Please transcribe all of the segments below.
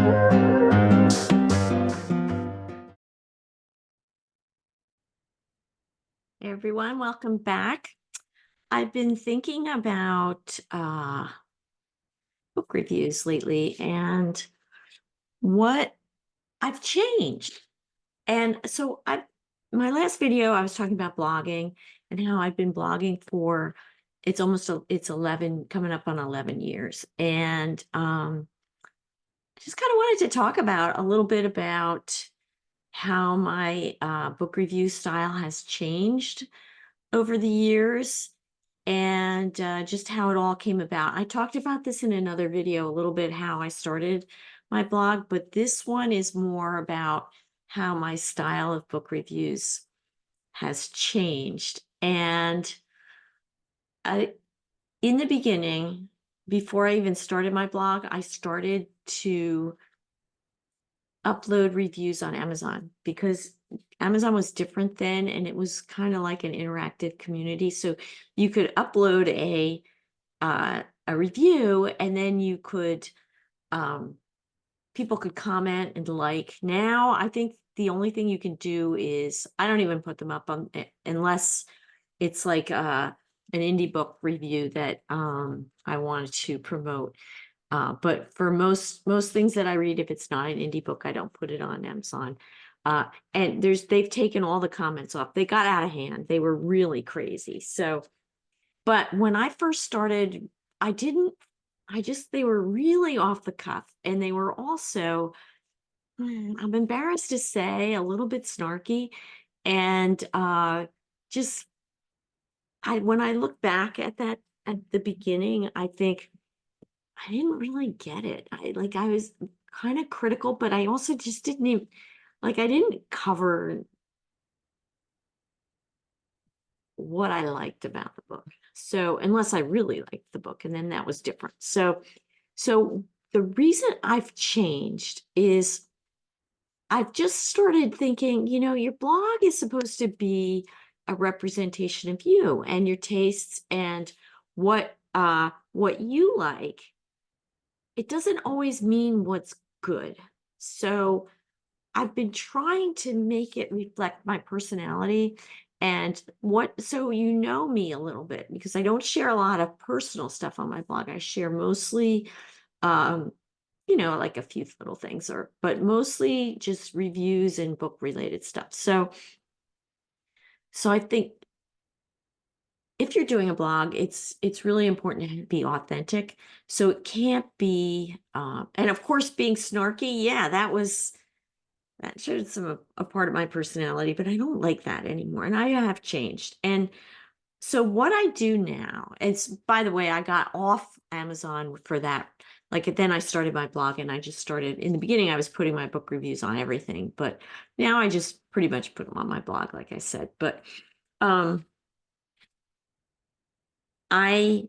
Hey everyone, welcome back. I've been thinking about book reviews lately and what I've changed. And so my last video I was talking about blogging and how I've been blogging for it's 11 coming up on 11 years. And I just kind of wanted to talk about a little bit about how my book review style has changed over the years and just how it all came about. I talked about this in another video a little bit, how I started my blog, but this one is more about how my style of book reviews has changed. And I, in the beginning, before I even started my blog, I started to upload reviews on Amazon because Amazon was different then and it was kind of like an interactive community. So you could upload a review and then you could people could comment and like. Now I think the only thing you can do is I don't even put them up on unless it's like an indie book review that I wanted to promote. But for most things that I read, if it's not an indie book, I don't put it on Amazon. Uh, and they've taken all the comments off. They got out of hand. They were really crazy. So, but when I first started, I didn't. I just they were really off the cuff, and they were also I'm embarrassed to say a little bit snarky, and just I when I look back at that at the beginning, I think I didn't really get it. I was kind of critical, but I also just didn't even I didn't cover what I liked about the book. So unless I really liked the book, and then that was different. So the reason I've changed is I've just started thinking, your blog is supposed to be a representation of you and your tastes and what you like. It doesn't always mean what's good. So I've been trying to make it reflect my personality and so me a little bit because I don't share a lot of personal stuff on my blog. I share mostly, um, like a few little things but mostly just reviews and book related stuff. So I think if you're doing a blog, it's really important to be authentic. So it can't be, and of course, being snarky. Yeah, that showed a part of my personality, but I don't like that anymore, and I have changed. And so what I do now, it's by the way, I got off Amazon for that. Like then I started my blog, and I just started in the beginning. I was putting my book reviews on everything, but now I just pretty much put them on my blog, like I said. But um, I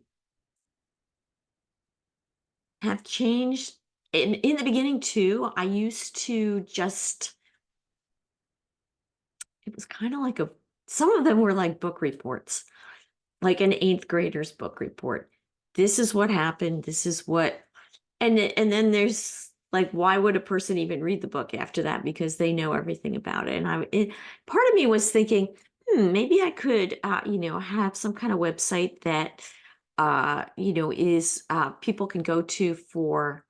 have changed in the beginning too. I used to just it was kind of like some of them were like book reports, like an eighth grader's book report. This is what happened. This is what, and then there's like, why would a person even read the book after that? Because they know everything about it. And part of me was thinking, maybe I could, have some kind of website that, is people can go to for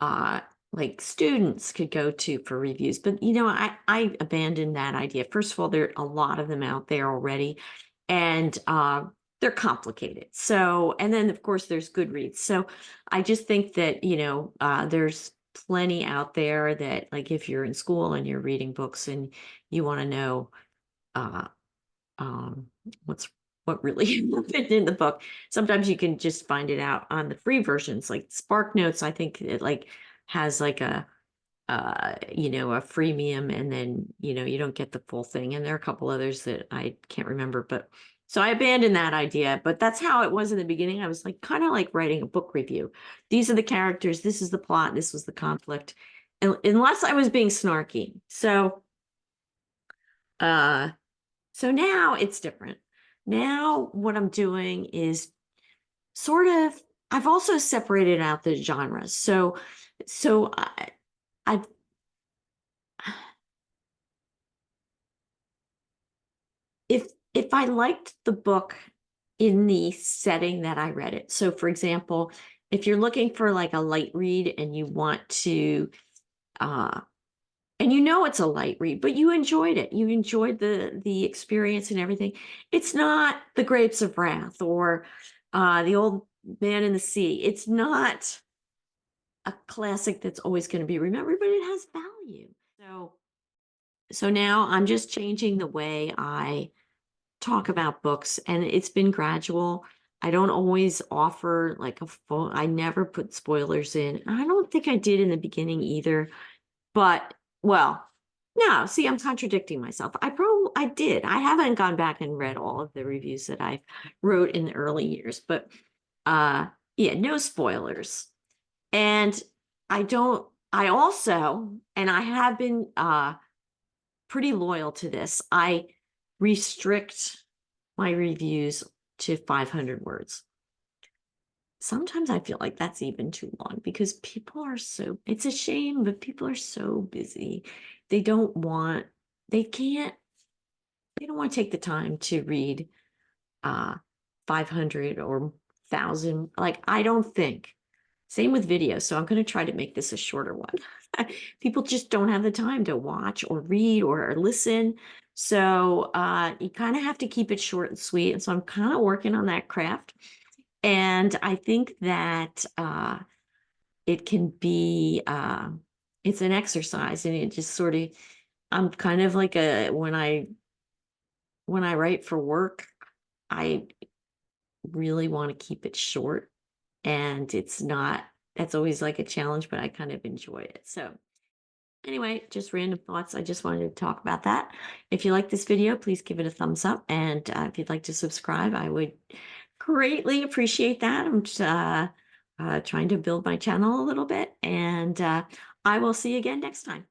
uh like students could go to for reviews. But I abandoned that idea. First of all, there are a lot of them out there already, and they're complicated. So, and then of course there's Goodreads. So I just think that there's plenty out there that, like, if you're in school and you're reading books and you want to know uh um what's what really happened in the book, sometimes you can just find it out on the free versions. Like Spark Notes, I think it like has like a freemium, and then you don't get the full thing, and there are a couple others that I can't remember. But so I abandoned that idea, but that's how it was in the beginning. I was like kind of like writing a book review. These are the characters, this is the plot, this was the conflict, unless I was being snarky. Uh so now it's different. Now what I'm doing is sort of I've also separated out the genres. So I've if I liked the book in the setting that I read it. So for example, if you're looking for like a light read and you want to uh and you know it's a light read, but you enjoyed it. You enjoyed the experience and everything. It's not The Grapes of Wrath or The Old Man in the Sea. It's not a classic that's always going to be remembered, but it has value. So now I'm just changing the way I talk about books, and it's been gradual. I don't always offer like a full, I never put spoilers in. I don't think I did in the beginning either, but well, no, see, I'm contradicting myself. I did. I haven't gone back and read all of the reviews that I wrote in the early years, but uh yeah, no spoilers. And I also, and I have been pretty loyal to this. I restrict my reviews to 500 words. Sometimes I feel like that's even too long because people are so, it's a shame, but people are so busy. They don't want, they can't, they don't want to take the time to read uh 500 or 1,000. Like, I don't think. Same with video. So I'm going to try to make this a shorter one. People just don't have the time to watch or read or listen. So you kind of have to keep it short and sweet. And so I'm kind of working on that craft. And I think that it can be, it's an exercise and it just sort of, I'm kind of like when I write for work, I really want to keep it short, and it's not, that's always like a challenge, but I kind of enjoy it. So anyway, just random thoughts. I just wanted to talk about that. If you like this video, please give it a thumbs up. And if you'd like to subscribe, I would greatly appreciate that. I'm just trying to build my channel a little bit, and I will see you again next time.